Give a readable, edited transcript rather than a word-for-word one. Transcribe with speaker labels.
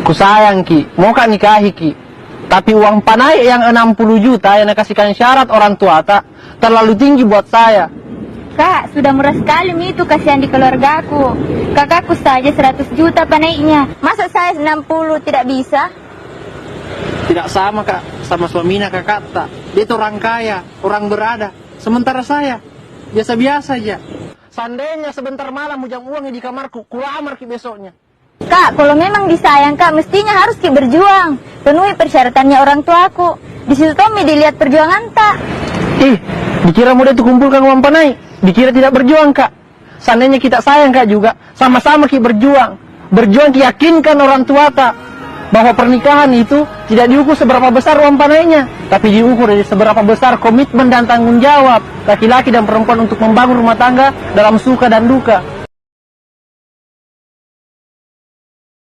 Speaker 1: Ku sayang Ki, mau kak nikahi Ki. Tapi uang panai yang 60 juta yang kasihkan syarat orang tua tak terlalu tinggi buat saya.
Speaker 2: Kak, sudah murah sekali itu, kasihan di keluargaku. Kakakku saja 100 juta panainya. Masa saya 60 tidak bisa?
Speaker 1: Tidak sama kak, sama suaminya kakak tak. Dia itu orang kaya, orang berada. Sementara saya, biasa-biasa aja. Seandainya sebentar malam hujang uangnya di kamarku, kulamar Ki besoknya.
Speaker 2: Kak, kalau memang disayang Kak, mestinya harus Ki berjuang. Penuhi persyaratannya orang tuaku. Di situ Tommy dilihat perjuangan tak.
Speaker 1: Dikira mudah itu kumpulkan uang panai. Dikira tidak berjuang kak. Seandainya kita sayang kak juga, sama-sama Ki berjuang. Berjuang Ki yakinkan orang tua tak bahwa pernikahan itu tidak diukur seberapa besar uang panainya, tapi diukur dari seberapa besar komitmen dan tanggung jawab laki-laki dan perempuan untuk membangun rumah tangga dalam suka dan duka.